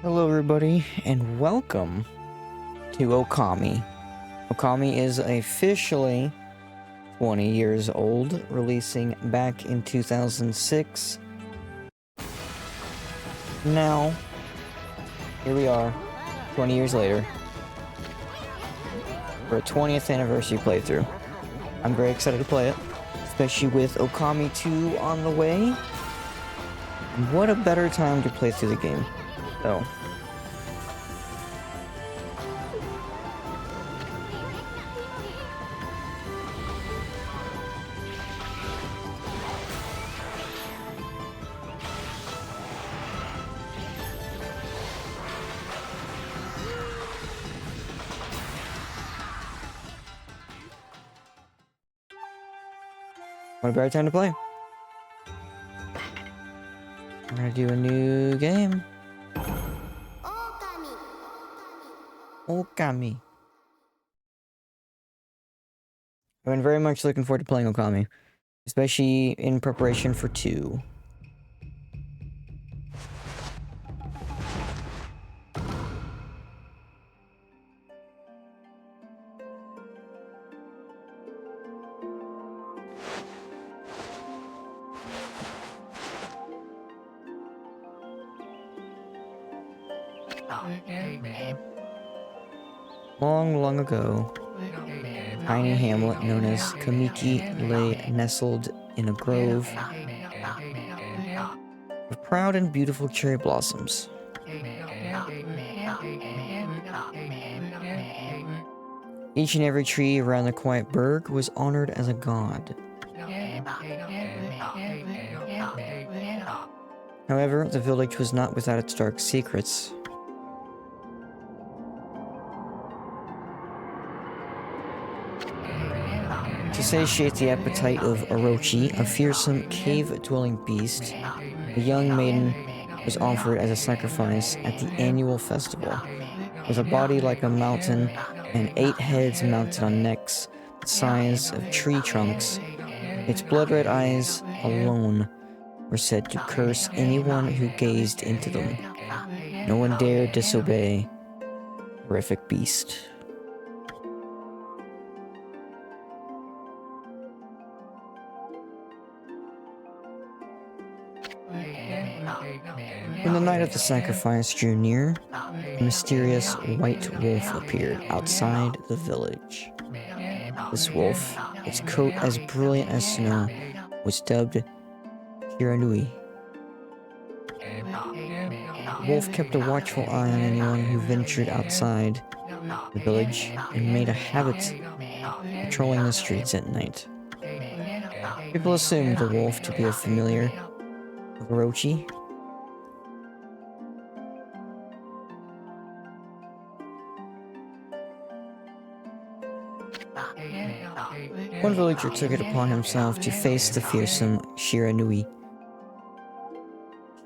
Hello everybody, and welcome to Okami. Okami is officially 20 years old, releasing back in 2006. Now, here we are, 20 years later, for a 20th anniversary playthrough. I'm very excited to play it, especially with Okami 2 on the way. And what a better time to play through the game. So, what a better time to play. I'm gonna do a new game. Okami. I've been very much looking forward to playing Okami, especially in preparation for 2. Long, long ago, a tiny hamlet known as ŌKAMI lay nestled in a grove of proud and beautiful cherry blossoms. Each and every tree around the quiet burg was honored as a god. However, the village was not without its dark secrets. To satiate the appetite of Orochi, a fearsome cave-dwelling beast, a young maiden was offered as a sacrifice at the annual festival. With a body like a mountain and 8 heads mounted on necks the size of tree trunks, its blood-red eyes alone were said to curse anyone who gazed into them. No one dared disobey the horrific beast. When the night of the sacrifice drew near, a mysterious white wolf appeared outside the village. This wolf, its coat as brilliant as snow, was dubbed ʟɪᵉ. The wolf kept a watchful eye on anyone who ventured outside the village and made a habit of patrolling the streets at night. People assumed the wolf to be a familiar of Orochi. One villager took it upon himself to face the fearsome ʟɪᵉ.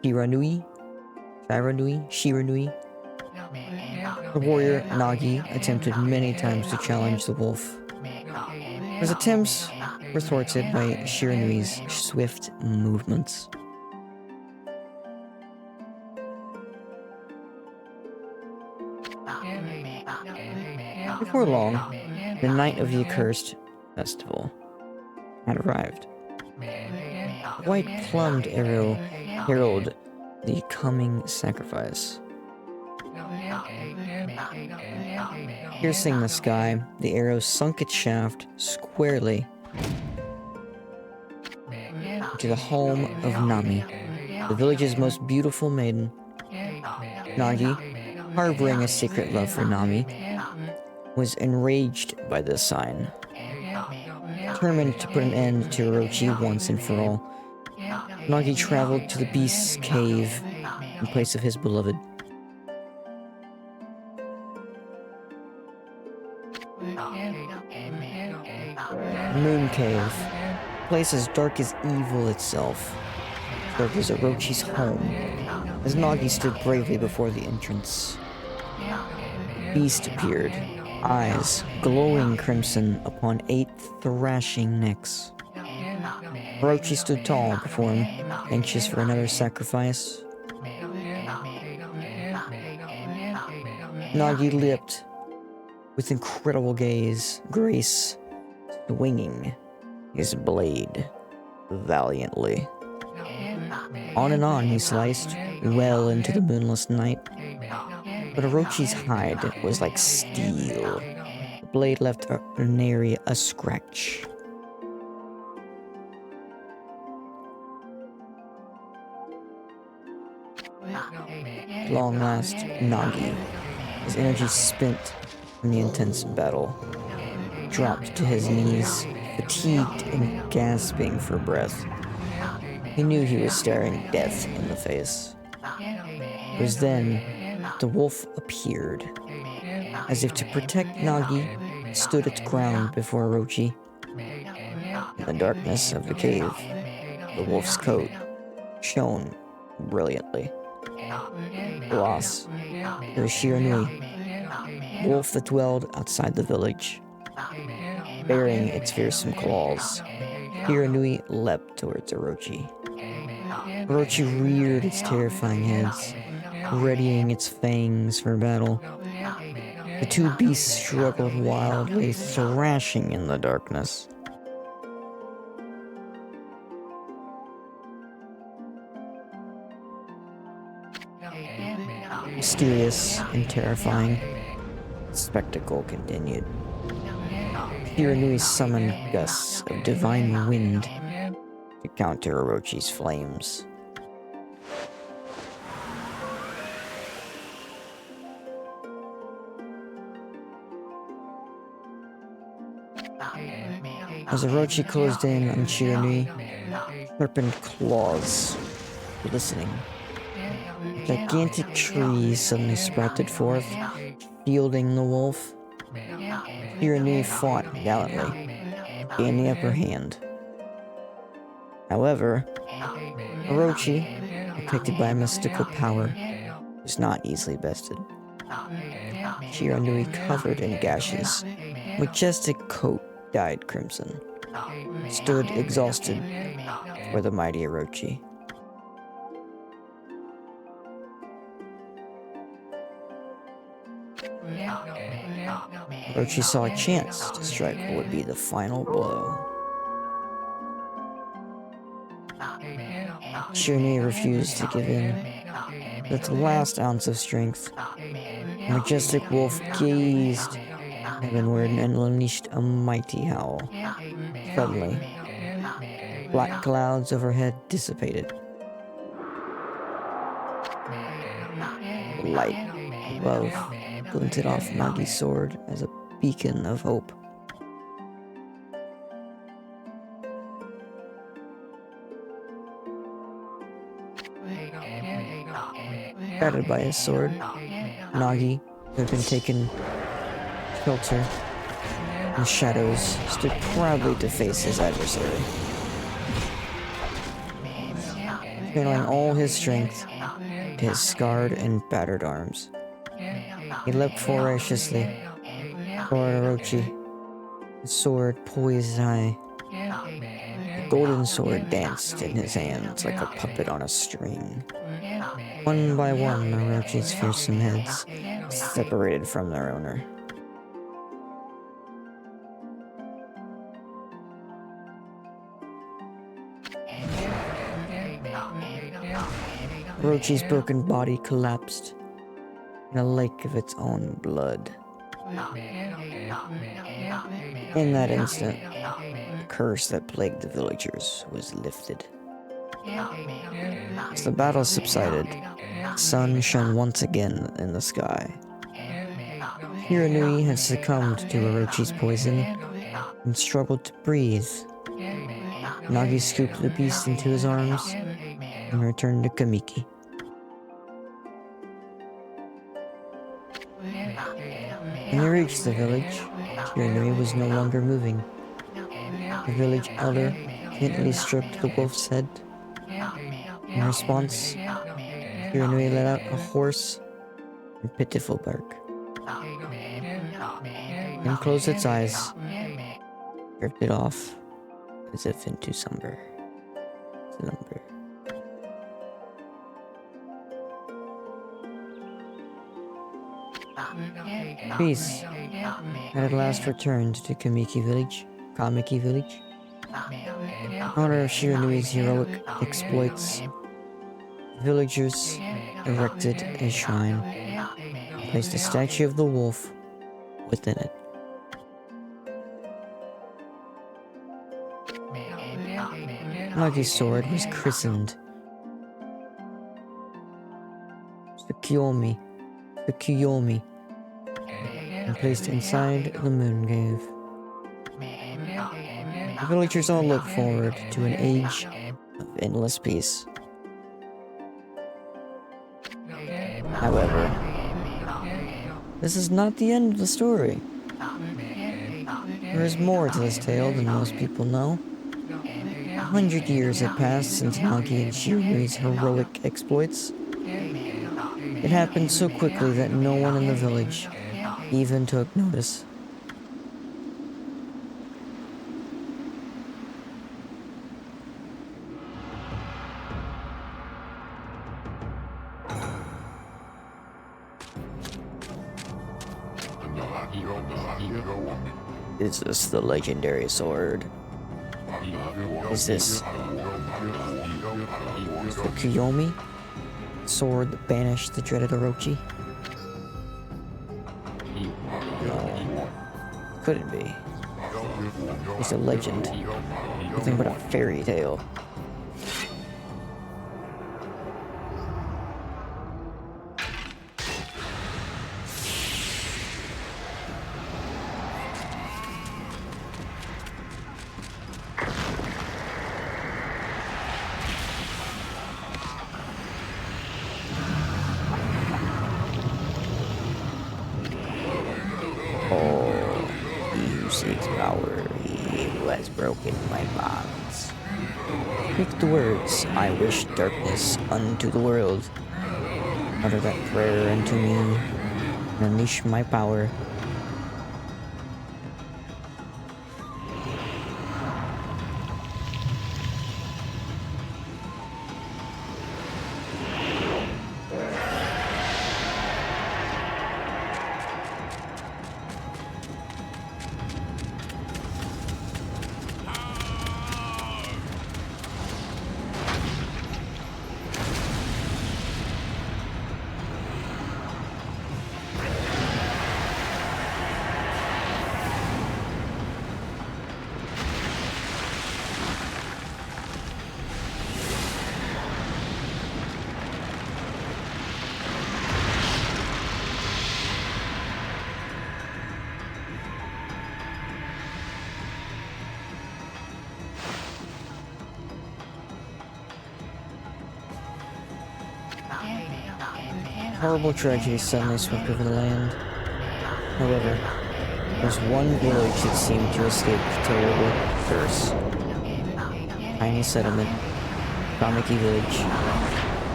The warrior Nagi attempted many times to challenge the wolf. His attempts were thwarted by ʟɪᵉ's swift movements. Before long, the night of the accursed festival had arrived. A white plumed arrow heralded the coming sacrifice. Piercing the sky, the arrow sunk its shaft squarely into the home of Nami, the village's most beautiful maiden. Nagi, harboring a secret love for Nami, was enraged by this sign. Determined to put an end to Orochi once and for all, Nagi traveled to the beast's cave in place of his beloved. Moon Cave, a place as dark as evil itself, served as Orochi's home, as Nagi stood bravely before the entrance. The beast appeared, eyes glowing crimson upon 8 thrashing necks. Orochi stood tall before him, anxious for another sacrifice. Nagi leapt with incredible grace, swinging his blade valiantly. On and on he sliced, well into the moonless night. But Orochi's hide was like steel. The blade left nary a scratch. At long last, Nagi, his energy spent from the intense battle, dropped to his knees, fatigued and gasping for breath. He knew he was staring death in the face. It was then that the wolf appeared. As if to protect Nagi, it stood its ground before Orochi. In the darkness of the cave, the wolf's coat shone brilliantly. Alas, it was Shiranui, wolf that dwelled outside the village. Bearing its fearsome claws, Shiranui leapt towards Orochi. Orochi reared its terrifying heads, readying its fangs for battle. The two beasts struggled wildly, thrashing in the darkness. Mysterious and terrifying, the spectacle continued. Shiranui summoned gusts of divine wind to counter Orochi's flames. As Orochi closed in on Shiranui, sharpened claws glistening. A gigantic tree suddenly sprouted forth, shielding the wolf. Shiranui fought gallantly, gained the upper hand. However, Orochi, protected by a mystical power, was not easily bested. Shiranui, covered in gashes, majestic coat dyed crimson, stood exhausted before the mighty Orochi. Orochi saw a chance to strike what would be the final blow. Shiranui refused to give in. With the last ounce of strength, the majestic wolf gazed heavenward and unleashed a mighty howl. Suddenly, black clouds overhead dissipated. The light above glinted off Nagi's sword as a beacon of hope. Guided by his sword, Nagi, who had been taken shelter in the shadows, stood proudly to face his adversary. Channeling all his strength to his scarred and battered arms, he leapt voraciously toward Orochi, his sword poised high. The golden sword danced in his hands like a puppet on a string. One by one, Orochi's fearsome heads separated from their owner. Orochi's broken body collapsed in a lake of its own blood. In that instant, the curse that plagued the villagers was lifted. As the battle subsided, the sun shone once again in the sky. Shiranui had succumbed to Orochi's poison and struggled to breathe. Nagi scooped the beast into his arms and returned to Kamiki. When they reached the village, Shiranui was no longer moving. The village elder gently stroked the wolf's head. In response, Shiranui let out a hoarse and pitiful bark, and closed its eyes, drifted off as if into slumber. Peace had at last returned to Kamiki village. In honor of Shiranui's heroic exploits, villagers erected a shrine and placed a statue of the wolf within it. Nagi's sword was christened Tsukuyomi, and placed inside the moon cave. The villagers all look forward to an age of endless peace. However, this is not the end of the story. There is more to this tale than most people know. 100 years had passed since Nagi and Shiranui's heroic exploits. It happened so quickly that no one in the village even took notice. Is this the legendary sword? Is this the Kiyomi? Sword that banished the dreaded Orochi? No, couldn't be. It's a legend. Nothing but a fairy tale. Seeks power, he who has broken my bonds. Speak the words, I wish darkness unto the world. Utter that prayer unto me, and unleash my power. Horrible tragedy suddenly swept over the land. However, there's one village that seemed to escape the terrible curse. Tiny settlement, Kamiki village,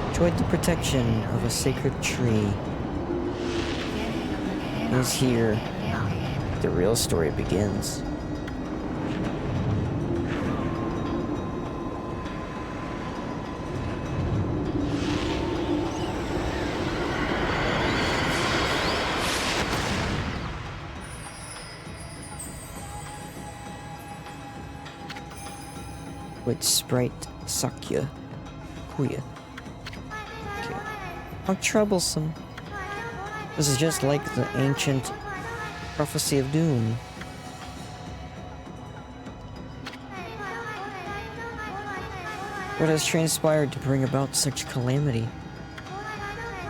enjoyed the protection of a sacred tree. It is here the real story begins. With sprite Sakya Kuya. Okay. How troublesome. This is just like the ancient prophecy of doom. What has transpired to bring about such calamity?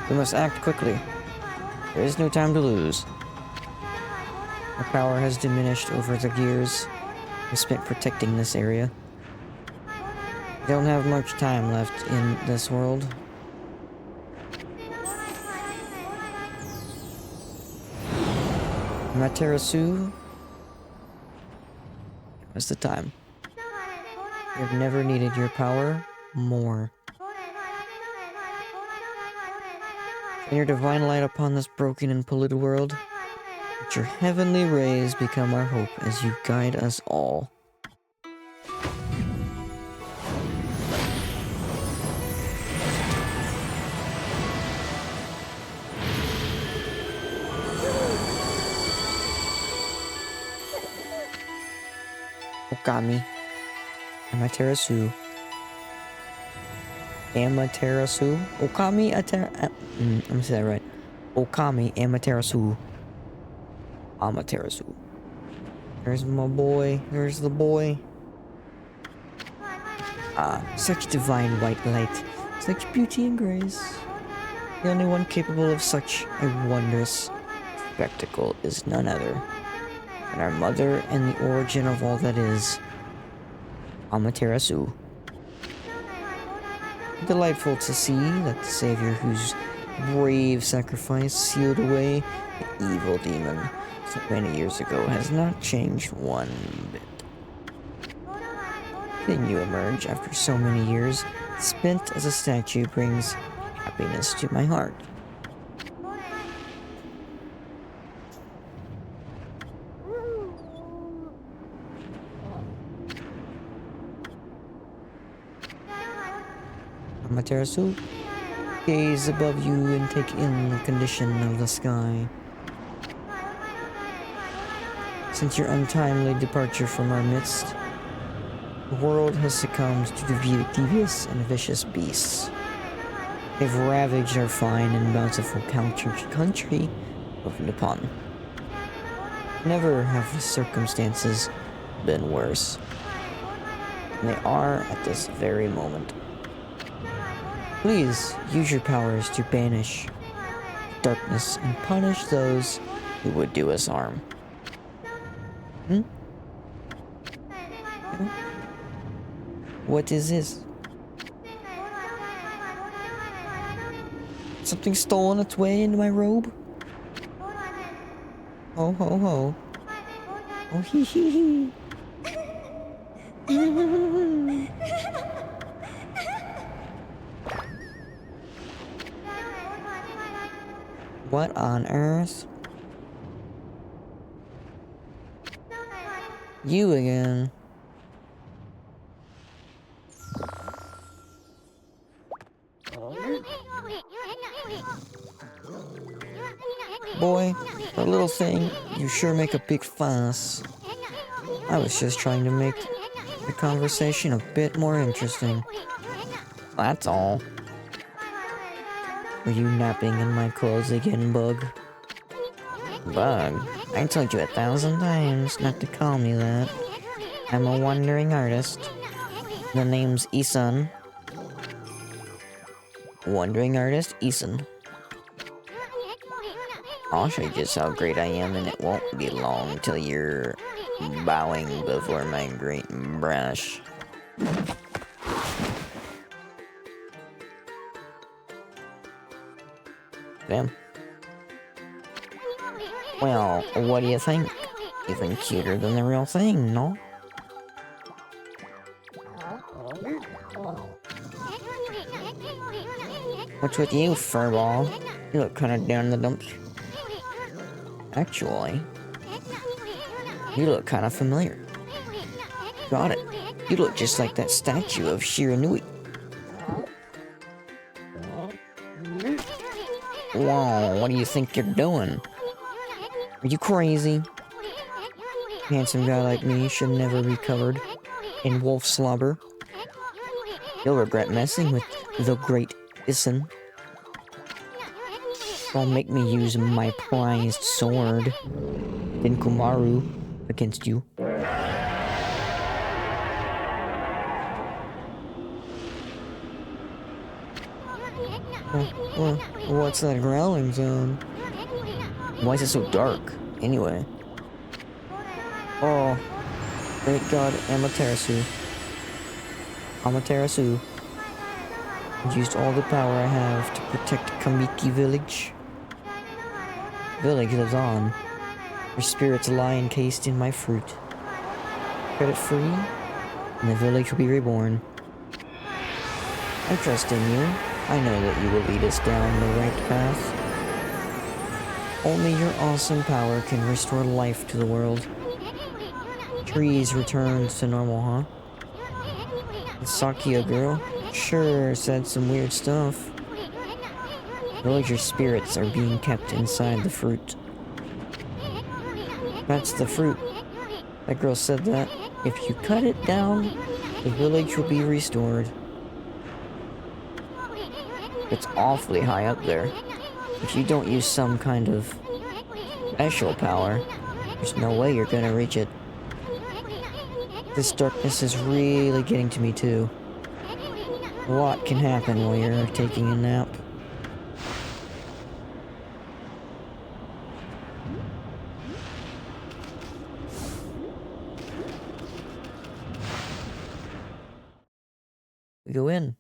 We must act quickly. There is no time to lose. Our power has diminished over the years we spent protecting this area. We don't have much time left in this world. Materasu, it was the time. You have never needed your power more. Shine your divine light upon this broken and polluted world. Let your heavenly rays become our hope as you guide us all. Okami. Amaterasu. Amaterasu. Okami I'm gonna say that right. Okami Amaterasu. Amaterasu. There's my boy. There's the boy. Such divine white light. Such beauty and grace. The only one capable of such a wondrous spectacle is none other than our mother and the origin of all that is, Amaterasu. Delightful to see that the savior whose brave sacrifice sealed away the evil demon so many years ago has not changed one bit. Seeing you emerge after so many years spent as a statue brings happiness to my heart. Amaterasu, gaze above you and take in the condition of the sky. Since your untimely departure from our midst, the world has succumbed to devious and vicious beasts. They've ravaged our fine and bountiful country of Nippon. Never have the circumstances been worse. And they are at this very moment. Please use your powers to banish darkness and punish those who would do us harm. What is this? Something stolen its way into my robe? Ho ho ho. Oh hee hee hee. What on earth? You again. Boy, for a little thing, you sure make a big fuss. I was just trying to make the conversation a bit more interesting. That's all. Are you napping in my clothes again, Bug? Bug? I told you 1,000 times not to call me that. I'm a wandering artist. The name's Isan. Wandering artist, Isan. I'll show you just how great I am, and it won't be long till you're bowing before my great brush. Damn. Well, what do you think? Even cuter than the real thing, no? What's with you, furball? You look kinda down in the dumps. Actually, you look kinda familiar. Got it. You look just like that statue of Shiranui. Whoa, what do you think you're doing? Are you crazy? A handsome guy like me should never be covered in wolf slobber. You'll regret messing with the great Isan. Don't make me use my prized sword, Kumaru, against you. What's that growling sound? Why is it so dark, anyway? Oh, great god, Amaterasu. Amaterasu. I've used all the power I have to protect Kamiki village. Village lives on. Your spirits lie encased in my fruit. Set it free, and the village will be reborn. I trust in you. I know that you will lead us down the right path. Only your awesome power can restore life to the world. Trees returns to normal, huh? The Sakia girl sure said some weird stuff. Villager spirits are being kept inside the fruit. That's the fruit. That girl said that. If you cut it down, the village will be restored. It's awfully high up there. If you don't use some kind of special power, there's no way you're gonna reach it. This darkness is really getting to me too. A lot can happen while you're taking a nap. We go in.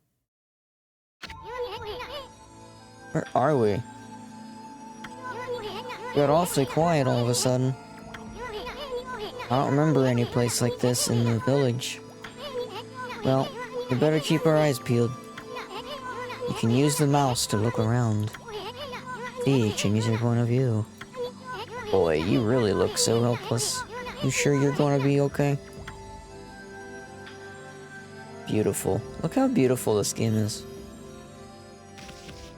Where are we? It got awfully quiet all of a sudden. I don't remember any place like this in the village. Well, we better keep our eyes peeled. You can use the mouse to look around. See, change your point of view. Boy, you really look so helpless. You sure you're gonna be okay? Beautiful. Look how beautiful this game is.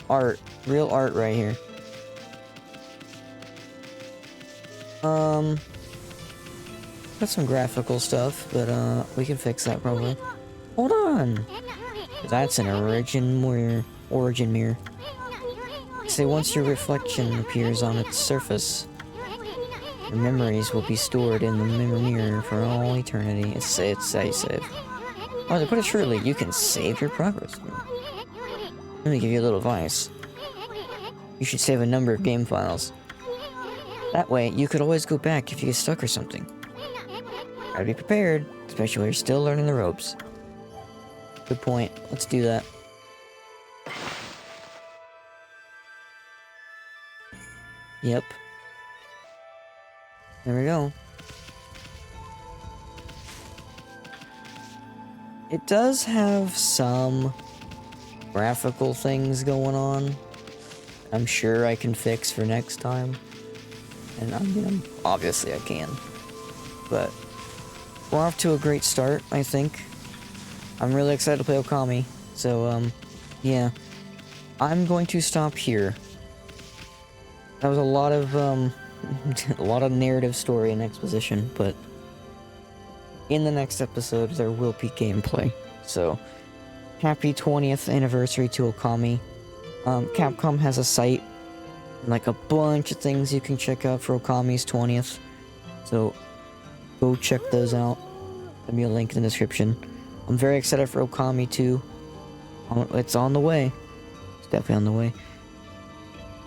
Art. Real art right here. Got some graphical stuff, but we can fix that probably. Hold on! That's an origin mirror. Say once your reflection appears on its surface, your memories will be stored in the mirror for all eternity. It's save. Oh, to put it shortly, you can save your progress. Let me give you a little advice. You should save a number of game files. That way, you could always go back if you get stuck or something. Gotta be prepared, especially when you're still learning the ropes. Good point. Let's do that. Yep. There we go. It does have some graphical things going on. I'm sure I can fix for next time. And I mean, obviously I can. But we're off to a great start, I think. I'm really excited to play Okami. So, yeah. I'm going to stop here. That was a lot of, a lot of narrative story and exposition, but in the next episode, there will be gameplay. So, happy 20th anniversary to Okami. Capcom has a site, like a bunch of things you can check out for Okami's 20th. So, go check those out. There'll be a link in the description. I'm very excited for Okami too. It's on the way. It's definitely on the way.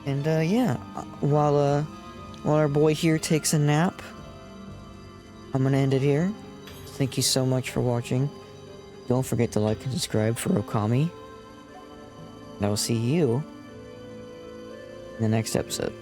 And yeah, while our boy here takes a nap, I'm gonna end it here. Thank you so much for watching. Don't forget to like and subscribe for Okami. And I will see you in the next episode.